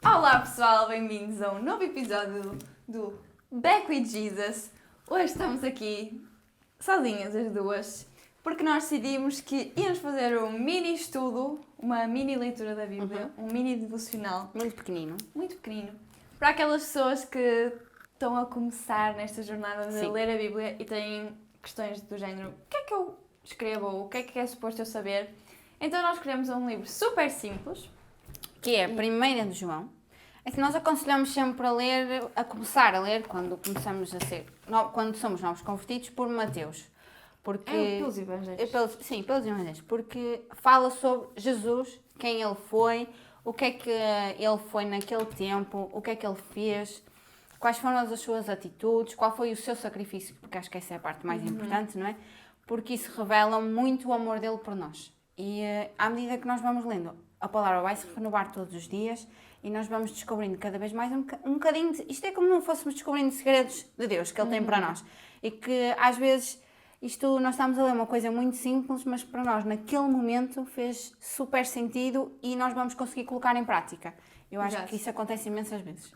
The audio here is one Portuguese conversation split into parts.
Olá pessoal, bem-vindos a um novo episódio do Back with Jesus. Hoje estamos aqui sozinhas as duas, porque nós decidimos que íamos fazer um mini estudo, uma mini leitura da Bíblia, um mini devocional. Muito pequenino. Muito pequenino. Para aquelas pessoas que estão a começar nesta jornada de ler a Bíblia e têm questões do género: o que é que eu escrevo? O que é suposto eu saber? Então nós escolhemos um livro super simples, Que é a primeira de João. É que nós aconselhamos sempre a ler, a começar a ler, quando começamos a ser, quando somos novos convertidos, por Mateus. Porque, pelos Evangelhos. Pelos Evangelhos. Porque fala sobre Jesus, quem ele foi, o que é que ele foi naquele tempo, o que é que ele fez, quais foram as suas atitudes, qual foi o seu sacrifício, porque acho que essa é a parte mais importante, não é? Porque isso revela muito o amor dele por nós. E à medida que nós vamos lendo, a palavra vai se renovar todos os dias e nós vamos descobrindo cada vez mais um bocadinho. Isto é como não fôssemos descobrindo segredos de Deus que Ele tem para nós. E que às vezes nós estamos a ler uma coisa muito simples, mas para nós naquele momento fez super sentido e nós vamos conseguir colocar em prática. Eu acho que isso acontece imensas vezes.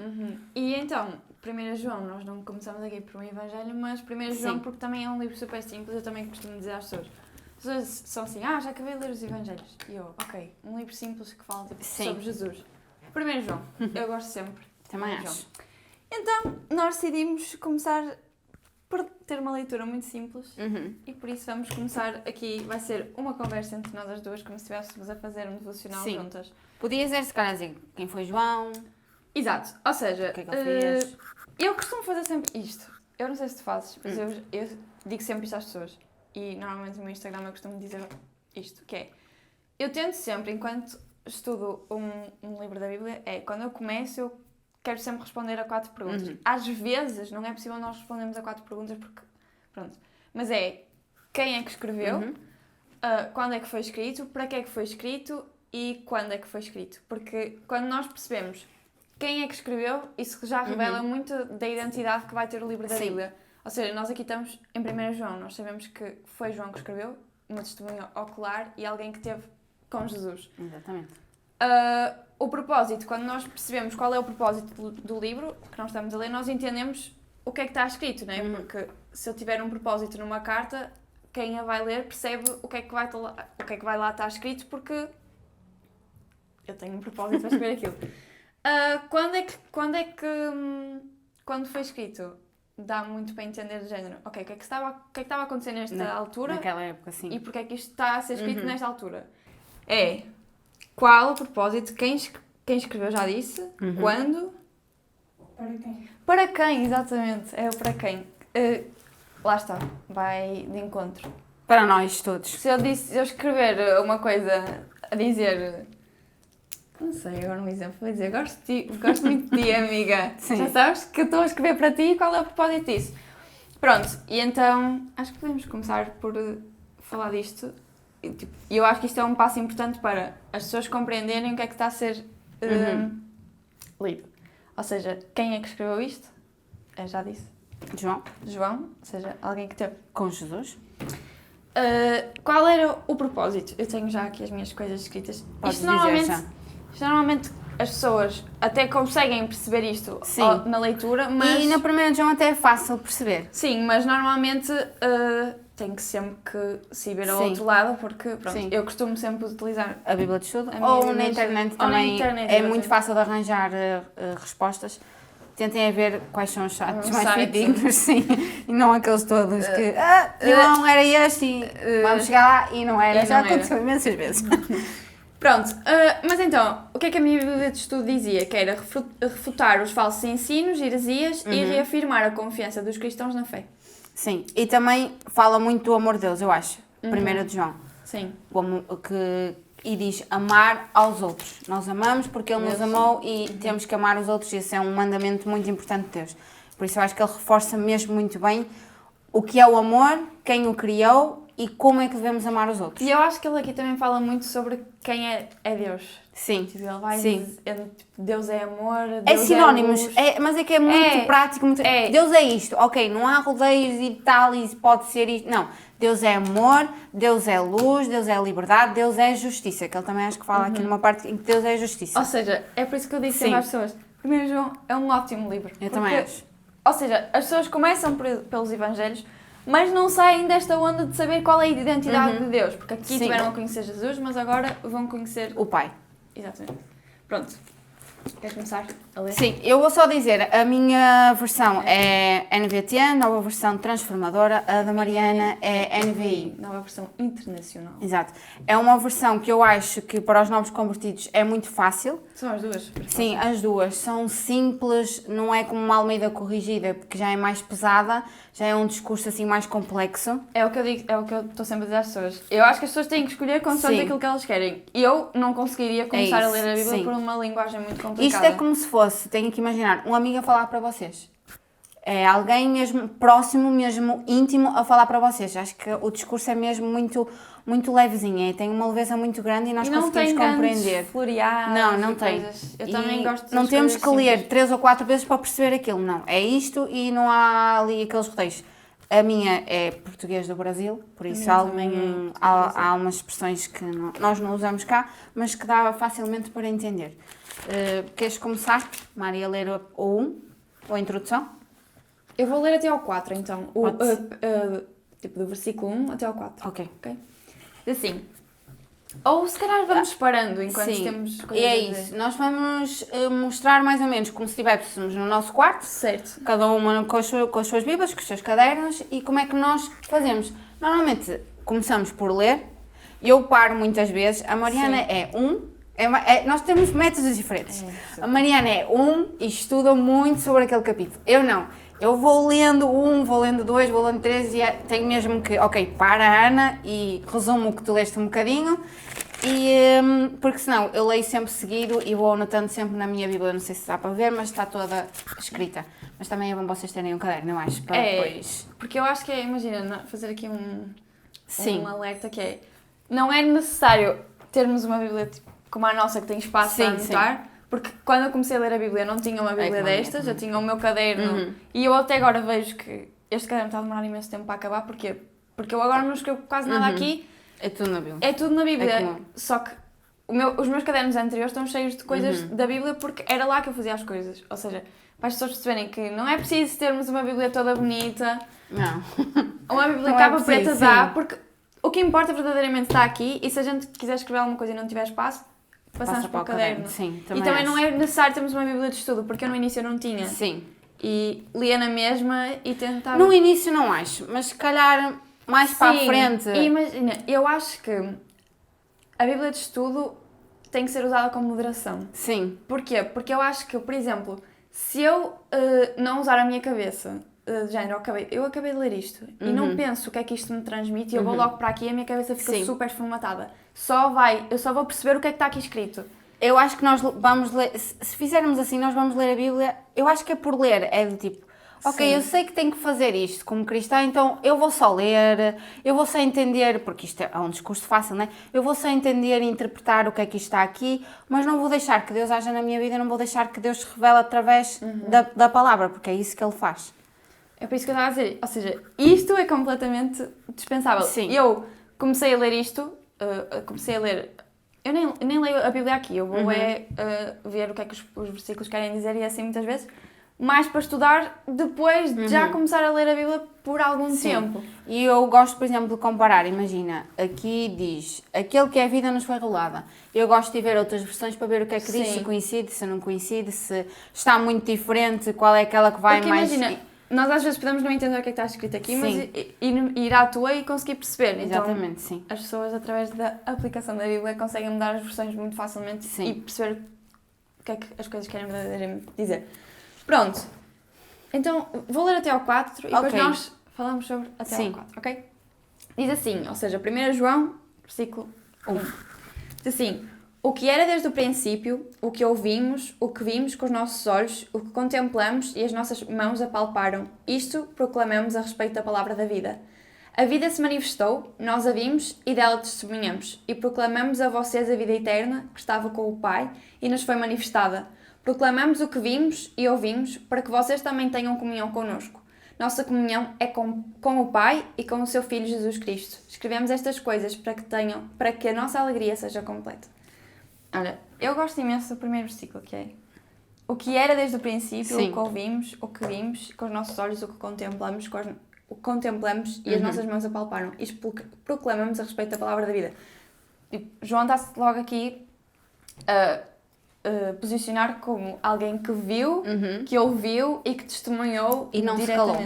E então, 1 João, nós não começamos aqui por um Evangelho, mas 1 João porque também é um livro super simples, eu também costumo dizer às pessoas. As pessoas são assim, já acabei de ler os Evangelhos. E eu, ok, um livro simples que fala sobre Jesus. 1 João, eu gosto sempre. Também acho. Então, nós decidimos começar por ter uma leitura muito simples e por isso vamos começar aqui, vai ser uma conversa entre nós as duas, como se estivéssemos a fazer um devocional juntas. Podias se calhar dizer quem foi João. Exato, ou seja, o que é que ele fez. Eu costumo fazer sempre isto. Eu não sei se tu fazes, mas eu digo sempre isto às pessoas. E normalmente no meu Instagram eu costumo dizer isto, que é, eu tento sempre, enquanto estudo um livro da Bíblia, quando eu começo, eu quero sempre responder a 4 perguntas. Às vezes não é possível nós respondermos a 4 perguntas, porque, pronto, mas quem é que escreveu, quando é que foi escrito, para que é que foi escrito e quando é que foi escrito. Porque quando nós percebemos quem é que escreveu, isso já revela muito da identidade que vai ter o livro da Bíblia. Ou seja, nós aqui estamos em 1 João, nós sabemos que foi João que escreveu, uma testemunha ocular e alguém que esteve com Jesus. Exatamente. O propósito, quando nós percebemos qual é o propósito do livro que nós estamos a ler, nós entendemos o que é que está escrito, não é? Porque se eu tiver um propósito numa carta, quem a vai ler percebe o que é que vai lá estar escrito, porque eu tenho um propósito para escrever aquilo. Quando foi escrito, dá muito para entender do género, ok, o que é que estava a acontecer nesta altura? Naquela época, sim. E porque é que isto está a ser escrito nesta altura? Qual o propósito, quem escreveu já disse, quando... Para quem? Para quem, exatamente, é o para quem. Lá está, vai de encontro. Para nós todos. Se eu escrever uma coisa a dizer... Não sei, agora um exemplo, vou dizer, gosto muito de ti, amiga. Sim. Já sabes que eu estou a escrever para ti, qual é o propósito disso? Pronto, e então acho que podemos começar por falar disto. E eu acho que isto é um passo importante para as pessoas compreenderem o que é que está a ser lido. Ou seja, quem é que escreveu isto? Já disse. João, ou seja, alguém que teve com Jesus. Qual era o propósito? Eu tenho já aqui as minhas coisas escritas. Podes dizer já. Normalmente as pessoas até conseguem perceber isto na leitura, mas... E na 1 João até é fácil perceber. Sim, mas normalmente tem que sempre que se ver ao outro lado, porque pronto, eu costumo sempre utilizar a Bíblia de Estudo. Ou na internet também é muito fácil de arranjar respostas. Tentem a ver quais são os sites mais fidedignos, sim, e não aqueles todos que não era este e vamos chegar lá e não era. Já aconteceu imensas vezes. Pronto, mas então, o que é que a minha Bíblia de Estudo dizia? Que era refutar os falsos ensinos, heresias e reafirmar a confiança dos cristãos na fé. Sim, e também fala muito do amor de Deus, eu acho. 1 de João. Sim. E diz amar aos outros. Nós amamos porque Ele nos amou e temos que amar os outros, e esse é um mandamento muito importante de Deus. Por isso eu acho que Ele reforça mesmo muito bem o que é o amor, quem o criou e como é que devemos amar os outros. E eu acho que ele aqui também fala muito sobre quem é Deus. Sim. Tipo, ele vai Sim. dizer, Deus é amor, Deus É sinónimos, luz. mas é que é muito prático. Deus é isto, ok, não há rodeios e tal, e pode ser isto. Não, Deus é amor, Deus é luz, Deus é liberdade, Deus é justiça, que ele também acho que fala aqui numa parte em que Deus é justiça. Ou seja, é por isso que eu digo sempre às pessoas, 1 João é um ótimo livro. Eu também acho. Ou seja, as pessoas começam pelos evangelhos, mas não saem desta onda de saber qual é a identidade de Deus. Porque aqui Sim. tiveram a conhecer Jesus, mas agora vão conhecer... O Pai. Exatamente. Pronto. Queres começar a ler? Sim, eu vou só dizer, a minha versão é NVT, nova versão transformadora, a da Mariana é NVI. Nova versão internacional. Exato. É uma versão que eu acho que para os novos convertidos é muito fácil. São as duas. Sim, as duas. São simples, não é como uma Almeida corrigida, porque já é mais pesada, já é um discurso assim mais complexo. É o que eu digo, é o que eu estou sempre a dizer às pessoas. Eu acho que as pessoas têm que escolher consoante Sim. aquilo que elas querem. Eu não conseguiria começar a isso, ler a Bíblia sim. por uma linguagem muito complicada. Isto é como se fosse, tenho que imaginar, um amigo a falar para vocês. É alguém mesmo próximo, mesmo íntimo a falar para vocês. Acho que o discurso é mesmo muito levezinho, tem uma leveza muito grande e nós não conseguimos tem compreender. floreados Não e tem. coisas. Eu E também gosto de não temos que ler simples. 3 ou 4 vezes para perceber aquilo, não. É isto e não há ali aqueles rodeios. A minha é português do Brasil, por isso minha também é há umas expressões que nós não usamos cá, mas que dá facilmente para entender. Queres começar, Maria, a ler o 1, ou a introdução? Eu vou ler até ao 4, então. Pode Tipo, do versículo 1 até ao 4. Ok. Diz assim. Ou se calhar vamos parando enquanto Sim, temos e coisas é a dizer. isso. Nós vamos mostrar mais ou menos como se estivéssemos no nosso quarto, Certo. cada uma com as suas bíblias, com os seus cadernos, e como é que nós fazemos. Normalmente começamos por ler, eu paro muitas vezes, a Mariana Sim. nós temos métodos diferentes. A Mariana é e estuda muito sobre aquele capítulo. Eu não. Eu vou lendo 1, vou lendo 2, vou lendo 3 e tenho mesmo que, ok, para Ana e resumo o que tu leste um bocadinho. Porque senão eu leio sempre seguido e vou anotando sempre na minha Bíblia, não sei se dá para ver, mas está toda escrita. Mas também é bom vocês terem um caderno, eu acho, para depois. Porque eu acho que imagina, fazer aqui Sim. um alerta que é, não é necessário termos uma Bíblia tipo, como a nossa que tem espaço para Sim, anotar, porque quando eu comecei a ler a Bíblia eu não tinha uma Bíblia como a minha destas, eu também. tinha o meu caderno e eu até agora vejo que este caderno está a demorar imenso tempo para acabar, porquê? Porque eu agora não escrevo quase nada aqui, É tudo na Bíblia. é tudo na Bíblia, É comum. só que os meus cadernos anteriores estão cheios de coisas da Bíblia porque era lá que eu fazia as coisas, ou seja, para as pessoas perceberem que não é preciso termos uma Bíblia toda bonita, Não. uma Bíblia Não capa é preta preciso, dá, sim. porque o que importa verdadeiramente está aqui e se a gente quiser escrever alguma coisa e não tiver espaço, passamos para o caderno. Sim, E também não é necessário termos uma Bíblia de estudo, porque eu no início não tinha. Sim. E lia na mesma e tentava... No início não acho, mas se calhar mais para a Sim, frente. E imagina, eu acho que a Bíblia de estudo tem que ser usada com moderação. Sim. Porquê? Porque eu acho que, por exemplo, se eu não usar a minha cabeça, de género, eu acabei de ler isto e não penso o que é que isto me transmite e eu vou logo para aqui e a minha cabeça fica Sim. super formatada. Eu só vou perceber o que é que está aqui escrito. Eu acho que nós vamos ler, se fizermos assim, nós vamos ler a Bíblia, eu acho que é por ler, é do tipo, ok, Sim. eu sei que tenho que fazer isto como cristã, então eu vou só ler, eu vou só entender, porque isto é um discurso fácil, não é? Eu vou só entender e interpretar o que é que está aqui, mas não vou deixar que Deus haja na minha vida, não vou deixar que Deus se revele através da palavra, porque é isso que Ele faz. É por isso que eu estava a dizer, ou seja, isto é completamente dispensável. Sim. Eu comecei a ler isto, eu nem leio a Bíblia aqui, eu vou ver o que é que os versículos querem dizer e assim muitas vezes, mais para estudar depois de já começar a ler a Bíblia por algum tempo. E eu gosto, por exemplo, de comparar, imagina, aqui diz, aquele que é a vida nos foi rolada. Eu gosto de ver outras versões para ver o que é que diz, Sim. se coincide, se não coincide, se está muito diferente, qual é aquela que vai Porque mais... imagina, nós às vezes podemos não entender o que é que está escrito aqui, mas Sim. ir à tua e conseguir perceber. Exatamente, então, sim. as pessoas, através da aplicação da Bíblia, conseguem mudar as versões muito facilmente Sim. e perceber o que é que as coisas querem verdadeiramente dizer. Pronto. Então, vou ler até ao 4 e depois Ok. nós falamos sobre até Sim. ao 4, ok? Diz assim, ou seja, 1 João, versículo 1. Diz assim, o que era desde o princípio, o que ouvimos, o que vimos com os nossos olhos, o que contemplamos e as nossas mãos apalparam, isto proclamamos a respeito da palavra da vida. A vida se manifestou, nós a vimos e dela testemunhamos, e proclamamos a vocês a vida eterna que estava com o Pai e nos foi manifestada. Proclamamos o que vimos e ouvimos, para que vocês também tenham comunhão connosco. Nossa comunhão é com o Pai e com o seu Filho Jesus Cristo. Escrevemos estas coisas para que a nossa alegria seja completa. Olha, eu gosto imenso do primeiro versículo, que é o que era desde o princípio, Sim. o que ouvimos, o que vimos, com os nossos olhos, o que contemplamos e as nossas mãos apalparam. E proclamamos a respeito da palavra da vida. Tipo, João está-se logo aqui a posicionar como alguém que viu, que ouviu e que testemunhou E não se calou.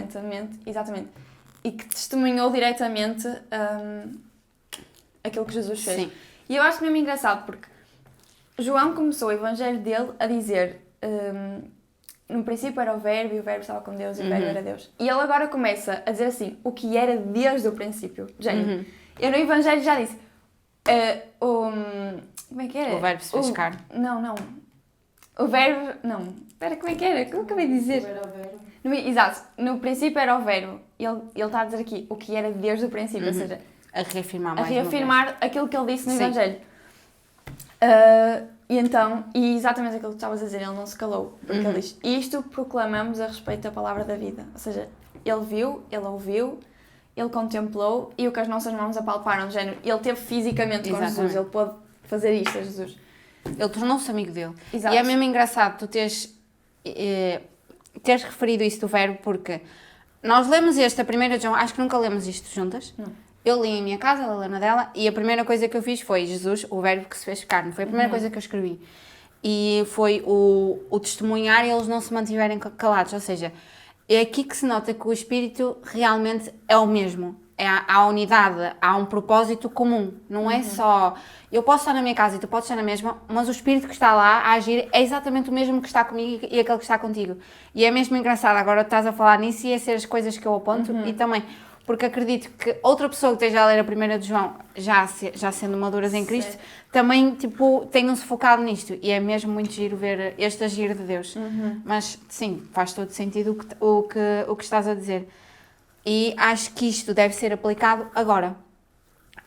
Exatamente. E que testemunhou diretamente aquilo que Jesus fez. Sim. E eu acho mesmo engraçado porque João começou o evangelho dele a dizer no princípio era o Verbo e o Verbo estava com Deus e o Verbo era Deus. E ele agora começa a dizer assim, o que era desde o princípio. Gente, eu no evangelho já disse como é que era? O Verbo se fez carne. Não. O Verbo... Não. Espera, como é que era? Como acabei de dizer? Exato. No princípio era o Verbo. Ele está a dizer aqui o que era desde o princípio. Ou seja, A reafirmar a mais uma reafirmar aquilo que ele disse no Sim. Evangelho. E exatamente aquilo que estavas a dizer, ele não se calou. Porque ele diz, isto proclamamos a respeito da palavra da vida. Ou seja, ele viu, ele ouviu, ele contemplou e o que as nossas mãos apalparam, de género. Ele teve fisicamente com Exatamente. Jesus, ele pôde fazer isto a Jesus. vez. Ele tornou-se amigo dele. Exato. E é mesmo engraçado tu teres referido isso do Verbo, porque nós lemos a 1 João, acho que nunca lemos isto juntas. Não. Eu li em minha casa, ela leu na dela, e a primeira coisa que eu fiz foi Jesus, o Verbo que se fez carne. Foi a primeira coisa que eu escrevi. E foi o testemunhar e eles não se mantiverem calados. Ou seja, é aqui que se nota que o Espírito realmente é o mesmo. Há unidade, há um propósito comum. Não é só... Eu posso estar na minha casa e tu podes estar na mesma, mas o Espírito que está lá a agir é exatamente o mesmo que está comigo e aquele que está contigo. E é mesmo engraçado, agora tu estás a falar nisso e a ser as coisas que eu aponto e também... Porque acredito que outra pessoa que esteja a ler a 1 de João, já sendo maduras em Cristo, também, tenham-se focado nisto. E é mesmo muito giro ver este agir de Deus. Mas, sim, faz todo sentido o que estás a dizer. E acho que isto deve ser aplicado agora.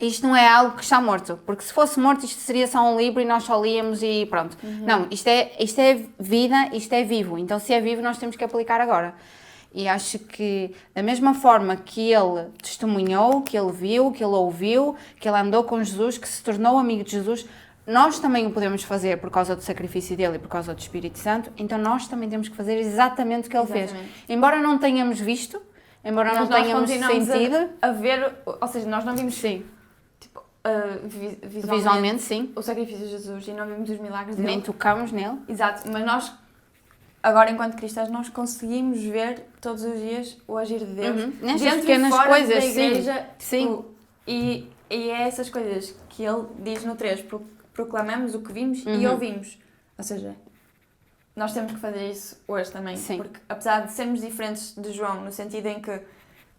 Isto não é algo que está morto. Porque se fosse morto, isto seria só um livro e nós só líamos e pronto. Não, isto é vida, isto é vivo. Então, se é vivo, nós temos que aplicar agora. E acho que, da mesma forma que ele testemunhou, que ele viu, que ele ouviu, que ele andou com Jesus, que se tornou amigo de Jesus, nós também o podemos fazer por causa do sacrifício dele e por causa do Espírito Santo, então nós também temos que fazer exatamente o que ele fez. Embora não tenhamos visto, embora não tenhamos sentido... a ver, ou seja, nós não vimos Sim. tipo, Visualmente, sim. o sacrifício de Jesus e não vimos os milagres dele. Nem tocamos nele. Exato, mas nós, agora enquanto cristãos, nós conseguimos ver todos os dias o agir de Deus. Nestas dentro pequenas e fora coisas, da sim. igreja. Sim. Tipo, e é essas coisas que ele diz no 3, proclamamos o que vimos e ouvimos. Ou seja, nós temos que fazer isso hoje também. Sim. Porque apesar de sermos diferentes de João, no sentido em que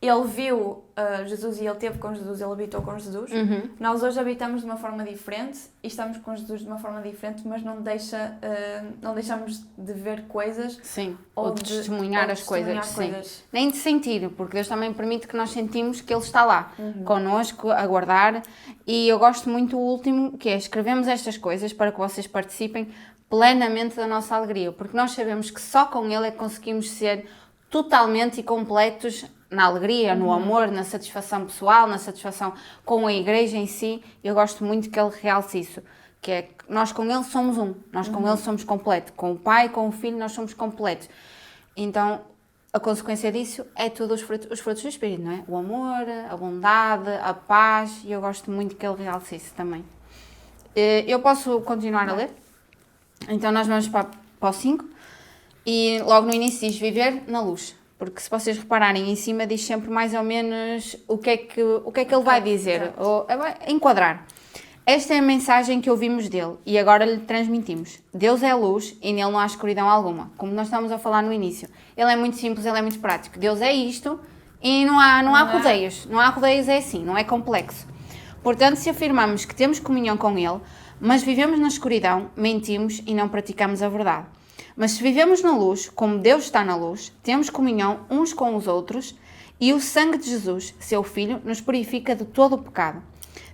ele viu Jesus e ele esteve com Jesus, ele habitou com Jesus, nós hoje habitamos de uma forma diferente e estamos com Jesus de uma forma diferente, mas não deixamos de ver coisas Sim. Ou de testemunhar as coisas. Sim. Nem de sentir, porque Deus também permite que nós sentimos que Ele está lá, connosco, a guardar. E eu gosto muito do último, que é escrevemos estas coisas para que vocês participem plenamente da nossa alegria, porque nós sabemos que só com Ele é que conseguimos ser totalmente e completos na alegria, no amor, na satisfação pessoal, na satisfação com a igreja em si. Eu gosto muito que ele realce isso, que é que nós com ele somos um, nós com ele somos completos, com o Pai, com o Filho, nós somos completos. Então, a consequência disso é todos os frutos do Espírito, não é? O amor, a bondade, a paz, e eu gosto muito que ele realce isso também. Eu posso continuar a ler? Então, nós vamos para o 5, e logo no início diz viver na luz. Porque se vocês repararem em cima diz sempre mais ou menos o que é que ele vai dizer, ou enquadrar. Esta é a mensagem que ouvimos dele e agora lhe transmitimos. Deus é luz e nele não há escuridão alguma, como nós estamos a falar no início. Ele é muito simples, ele é muito prático. Deus é isto e não há rodeios. Não há rodeios, é assim, não é complexo. Portanto, se afirmamos que temos comunhão com ele, mas vivemos na escuridão, mentimos e não praticamos a verdade. Mas se vivemos na luz, como Deus está na luz, temos comunhão uns com os outros E o sangue de Jesus, seu Filho, nos purifica de todo o pecado.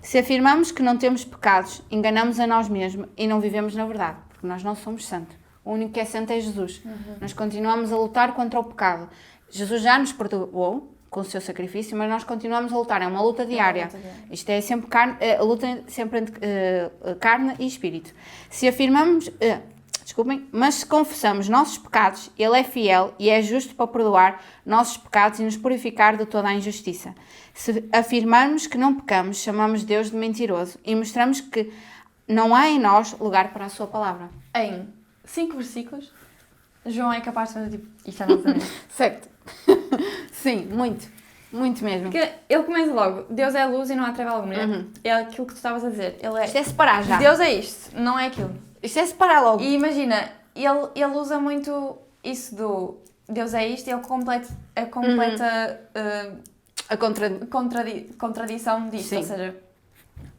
Se afirmamos que não temos pecados, enganamos a nós mesmos e não vivemos na verdade, porque nós não somos santos. O único que é santo é Jesus. Nós continuamos a lutar contra o pecado. Jesus já nos perdoou com o seu sacrifício, mas nós continuamos a lutar. É uma luta diária. Isto é sempre carne, a luta é sempre entre carne e espírito. Se afirmamos... mas se confessamos nossos pecados, Ele é fiel e é justo para perdoar nossos pecados e nos purificar de toda a injustiça. Se afirmarmos que não pecamos, chamamos Deus de mentiroso e mostramos que não há em nós lugar para a sua palavra. Em 5 versículos, João é capaz de fazer tipo, isto é nossa mente. Certo. Sim, muito. Muito mesmo. Porque ele começa logo, Deus é luz e não há treva alguma. É aquilo que tu estavas a dizer. Ele Isto é separar já. Deus é isto, não é aquilo. Isto é separar logo. E imagina, ele usa muito isso do Deus é isto e ele completa A contradição disto. Sim. Ou seja,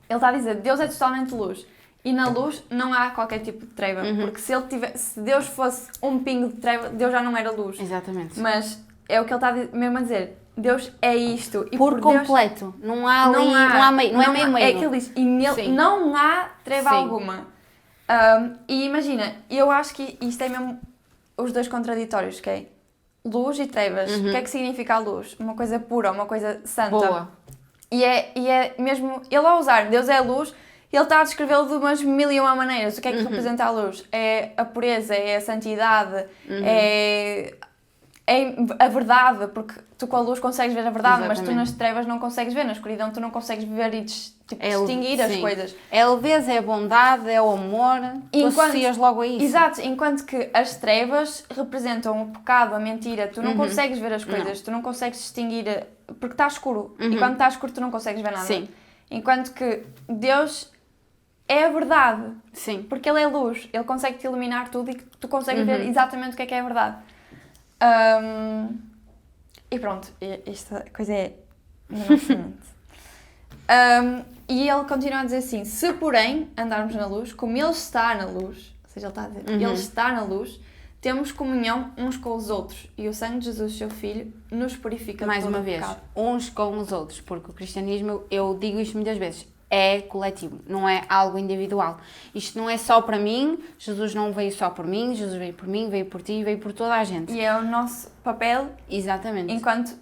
ele está a dizer Deus é totalmente luz e na luz não há qualquer tipo de treva. Porque se Deus fosse um pingo de treva, Deus já não era luz. Exatamente. Mas é o que ele está mesmo a dizer. Deus é isto. E por completo. Deus, não há ali, não há meio, não é meio. É que ele diz, e nele Sim. não há treva Sim. alguma. E imagina, eu acho que isto é mesmo os dois contraditórios, que é luz e trevas. O que é que significa a luz? Uma coisa pura, uma coisa santa. Boa. E é mesmo, ele ao usar Deus é luz, ele está a descrevê-lo de umas mil e uma maneiras. O que é que representa a luz? É a pureza, é a santidade, é a verdade, porque tu com a luz consegues ver a verdade, Exatamente. mas tu nas trevas não consegues ver, na escuridão tu não consegues ver e distinguir as sim. coisas. É a leveza, é a bondade, é o amor. Tu associas logo a isso. Exato, enquanto que as trevas representam o pecado, a mentira, tu não consegues ver as coisas, tu não consegues distinguir, porque está escuro, e quando está escuro tu não consegues ver nada. Sim. Enquanto que Deus é a verdade, Sim. porque Ele é luz, Ele consegue te iluminar tudo e que tu consegues ver exatamente o que é a verdade. E pronto, esta coisa é na nossa mente. E ele continua a dizer assim: se porém andarmos na luz, como Ele está na luz, ou seja, Ele está a dizer, Ele está na luz, temos comunhão uns com os outros e o sangue de Jesus, seu Filho, nos purifica de Mais todo uma o vez, pecado. uns com os outros, porque o cristianismo, eu digo isto muitas vezes, é coletivo, não é algo individual. Isto não é só para mim, Jesus não veio só por mim, Jesus veio por mim, veio por ti, veio por toda a gente. E é o nosso papel, Exatamente. enquanto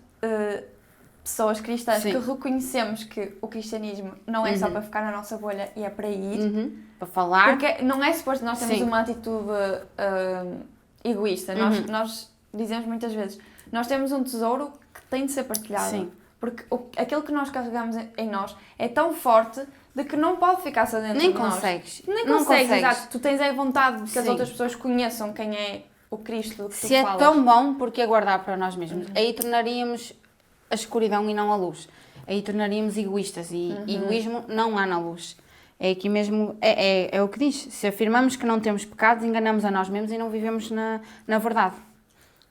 pessoas cristãs, Sim. que reconhecemos que o cristianismo não é só para ficar na nossa bolha e é para ir. Para falar. Porque não é suposto nós termos Sim. uma atitude egoísta. Nós dizemos muitas vezes, nós temos um tesouro que tem de ser partilhado. Sim. Porque aquilo que nós carregamos em nós é tão forte de que não pode ficar só dentro Nem de nós. consegues. Nem Não consegues, consegues. exato. Tu tens a vontade de que as Sim. outras pessoas conheçam quem é o Cristo do que tu Se é falas. tão bom, porque aguardar para nós mesmos? Aí tornaríamos a escuridão e não a luz. Aí tornaríamos egoístas e egoísmo não há na luz. É aqui mesmo, é o que diz. Se afirmamos que não temos pecados, enganamos a nós mesmos e não vivemos na verdade.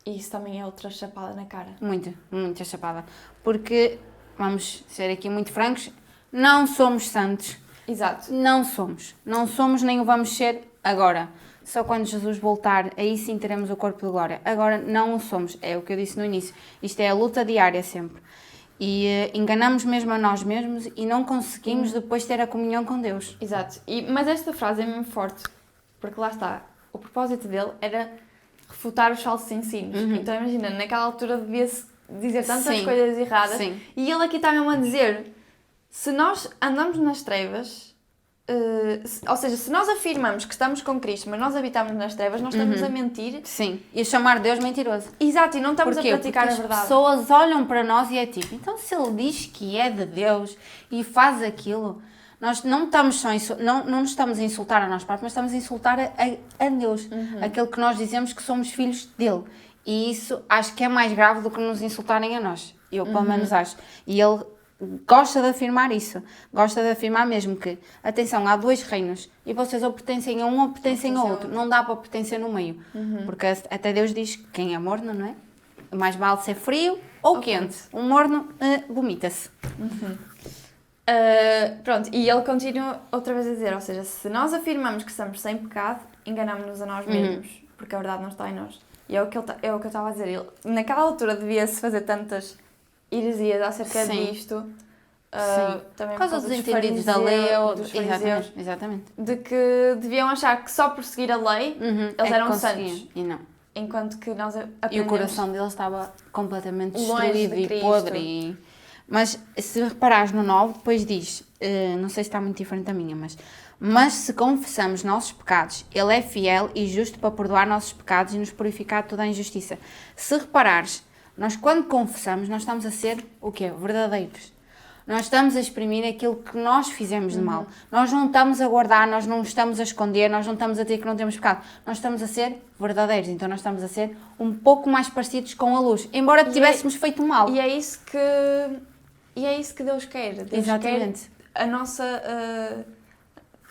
E isso também é outra chapada na cara. Muita chapada. Porque, vamos ser aqui muito francos, não somos santos. Exato. Não somos. Não somos nem o vamos ser agora. Só quando Jesus voltar, aí sim teremos o corpo de glória. Agora não o somos. É o que eu disse no início. Isto é a luta diária sempre. E enganamos mesmo a nós mesmos e não conseguimos depois ter a comunhão com Deus. Exato. Mas esta frase é mesmo forte. Porque lá está. O propósito dele era refutar os falsos ensinos. Então imagina, naquela altura devia-se dizer tantas Sim. coisas erradas. Sim. E ele aqui está mesmo a dizer, se nós andamos nas trevas, ou seja, se nós afirmamos que estamos com Cristo, mas nós habitamos nas trevas, nós estamos a mentir. Sim. E a chamar Deus mentiroso. Exato, e não estamos Porquê? a praticar Porque a verdade. as pessoas olham para nós e é tipo, então se ele diz que é de Deus e faz aquilo, nós não estamos só não nos estamos a insultar a nós próprios, mas estamos a insultar a Deus, aquele que nós dizemos que somos filhos dele. E isso acho que é mais grave do que nos insultarem a nós. Eu pelo menos acho. E ele gosta de afirmar isso. Gosta de afirmar mesmo que, atenção, há dois reinos e vocês ou pertencem a um ou pertencem ao outro. Não dá para pertencer no meio. Porque até Deus diz que quem é morno, não é? Mais vale ser frio ou quente. Um morno vomita-se. Pronto, e ele continua outra vez a dizer, ou seja, se nós afirmamos que estamos sem pecado, enganamos-nos a nós mesmos, porque a verdade não está em nós. E é o que eu estava a dizer. Ele, naquela altura devia-se fazer tantas heresias acerca Sim. disto. Também Por causa dos entendidos da lei, dos fariseus, exatamente. de que deviam achar que só por seguir a lei eles eram santos. E não. Enquanto que nós aprendemos... E o coração deles estava completamente longe destruído de e Cristo. podre. Mas se reparares no 9, depois diz, não sei se está muito diferente da minha, mas se confessamos nossos pecados, Ele é fiel e justo para perdoar nossos pecados e nos purificar de toda a injustiça. Se reparares, nós quando confessamos, nós estamos a ser o quê? Verdadeiros. Nós estamos a exprimir aquilo que nós fizemos de mal. Nós não estamos a guardar, nós não estamos a esconder, nós não estamos a dizer que não temos pecado. Nós estamos a ser verdadeiros. Então nós estamos a ser um pouco mais parecidos com a luz. Embora tivéssemos feito mal. E é isso que Deus quer. Deus Exatamente. quer a nossa...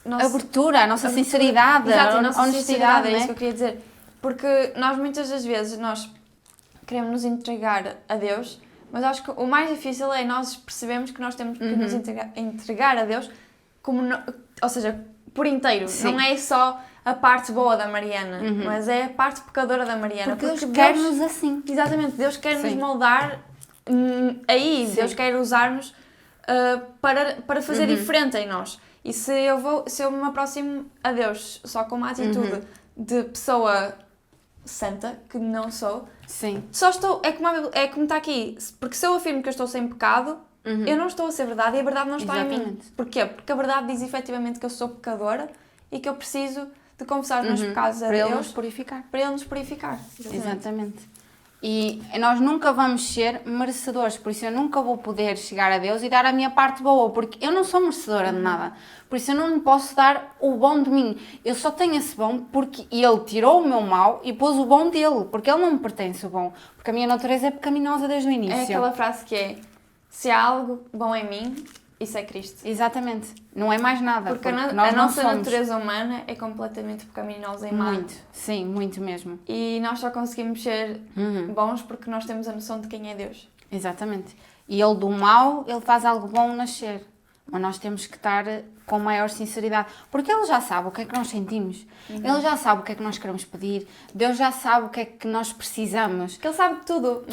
Abertura, a nossa sinceridade, Exato, a nossa honestidade, sinceridade, é né? isso que eu queria dizer. Porque nós muitas das vezes nós queremos nos entregar a Deus, mas acho que o mais difícil é nós percebermos que nós temos que nos entregar a Deus, ou seja, por inteiro. Sim. Não é só a parte boa da Mariana, mas é a parte pecadora da Mariana. Porque Deus quer-nos assim. Exatamente, Deus quer nos Sim. moldar aí, Sim. Deus quer usar-nos para fazer diferente em nós. E se eu me aproximo a Deus só com uma atitude de pessoa santa, que não sou, Sim. só estou, é como está aqui, porque se eu afirmo que eu estou sem pecado, eu não estou a ser verdade e a verdade não está em mim. Exatamente. Porquê? Porque a verdade diz efetivamente que eu sou pecadora e que eu preciso de confessar os meus pecados a Para Ele Deus nos purificar. para Ele nos purificar. Exatamente. E nós nunca vamos ser merecedores, por isso eu nunca vou poder chegar a Deus e dar a minha parte boa, porque eu não sou merecedora de nada. Por isso eu não lhe posso dar o bom de mim. Eu só tenho esse bom porque Ele tirou o meu mal e pôs o bom dele, porque Ele não me pertence o bom. Porque a minha natureza é pecaminosa desde o início. É aquela frase que é: se há algo bom em mim, isso é Cristo. Exatamente. Não é mais nada. Porque nós a não nossa somos. natureza humana é completamente pecaminosa e má. Muito. Sim, muito mesmo. E nós só conseguimos ser bons porque nós temos a noção de quem é Deus. Exatamente. E Ele do mal, Ele faz algo bom nascer. Mas nós temos que estar com maior sinceridade. Porque Ele já sabe o que é que nós sentimos. Ele já sabe o que é que nós queremos pedir. Deus já sabe o que é que nós precisamos. Porque Ele sabe de tudo,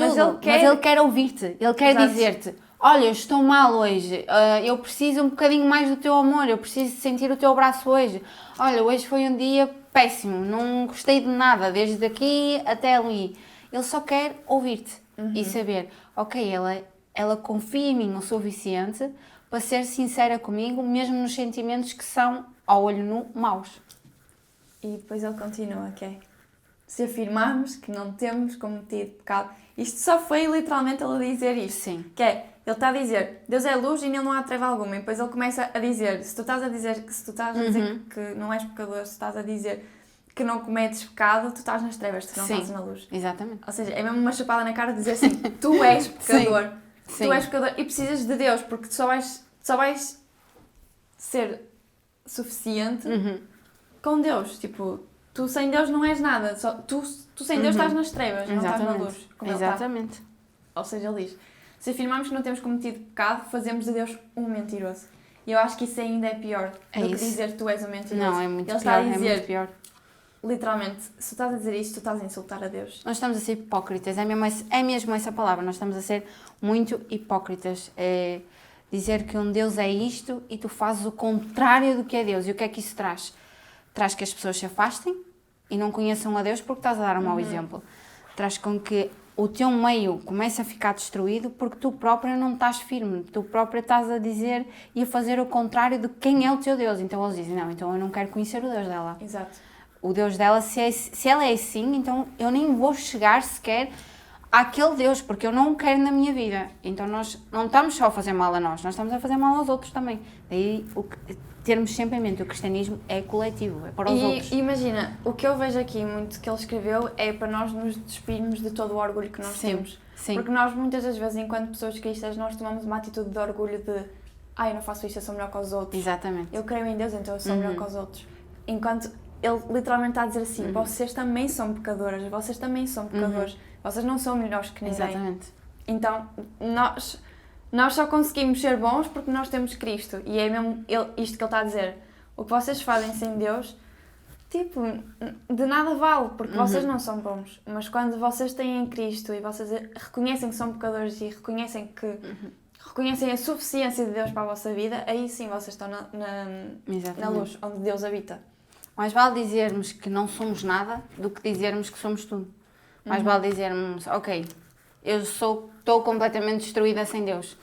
Mas Ele quer ouvir-te. Ele quer Exato. dizer-te: olha, eu estou mal hoje. Eu preciso um bocadinho mais do teu amor. Eu preciso sentir o teu abraço hoje. Olha, hoje foi um dia péssimo. Não gostei de nada. Desde aqui até ali. Ele só quer ouvir-te. E saber: ok, ela confia em mim o suficiente para ser sincera comigo, mesmo nos sentimentos que são, ao olho nu, maus. E depois ele continua, que é: se afirmarmos que não temos cometido pecado. Isto só foi literalmente ele a dizer isto. Sim. Que é, ele está a dizer: Deus é luz e nele não há treva alguma. E depois ele começa a dizer: se tu estás a dizer que não és pecador, se estás a dizer que não cometes pecado, tu estás nas trevas, tu não Sim. estás na luz. Exatamente. Ou seja, é mesmo uma chapada na cara de dizer assim: tu és pecador. Sim. Tu és pecador e precisas de Deus, porque tu só vais ser suficiente com Deus. Tipo, tu sem Deus não és nada. Tu sem Deus estás nas trevas, não estás na luz. Como ele está. Exatamente. Ou seja, ele diz: se afirmarmos que não temos cometido pecado, fazemos de Deus um mentiroso. E eu acho que isso ainda é pior do que dizer que tu és um mentiroso. Não, é muito ele pior. está a É muito dizer, pior. literalmente, se tu estás a dizer isto, tu estás a insultar a Deus. Nós estamos a ser hipócritas, é mesmo essa palavra, nós estamos a ser muito hipócritas. É dizer que um Deus é isto e tu fazes o contrário do que é Deus. E o que é que isso traz? Traz que as pessoas se afastem e não conheçam a Deus porque estás a dar um mau exemplo. Traz com que o teu meio comece a ficar destruído porque tu própria não estás firme, tu própria estás a dizer e a fazer o contrário de quem é o teu Deus. Então eles dizem: não, então eu não quero conhecer o Deus dela. Exato. O Deus dela, se ela é assim, então eu nem vou chegar sequer àquele Deus, porque eu não o quero na minha vida. Então nós não estamos só a fazer mal a nós estamos a fazer mal aos outros também. Daí termos sempre em mente, o cristianismo é coletivo, é para os outros. E imagina, o que eu vejo aqui muito que ele escreveu é para nós nos despirmos de todo o orgulho que nós temos. Sim. Porque nós muitas das vezes, enquanto pessoas cristãs, nós tomamos uma atitude de orgulho de: eu não faço isto, eu sou melhor que os outros. Exatamente. Eu creio em Deus, então eu sou melhor que os outros. Enquanto ele literalmente está a dizer assim: vocês também são pecadoras, vocês também são pecadores, vocês não são melhores que ninguém. Exatamente. Então, nós só conseguimos ser bons porque nós temos Cristo. E é mesmo isto que ele está a dizer: o que vocês fazem sem Deus tipo, de nada vale, porque vocês não são bons. Mas quando vocês têm Cristo e vocês reconhecem que são pecadores e reconhecem a suficiência de Deus para a vossa vida, aí sim vocês estão na luz, onde Deus habita. Mais vale dizermos que não somos nada do que dizermos que somos tudo. Mais vale dizermos, ok, eu estou completamente destruída sem Deus.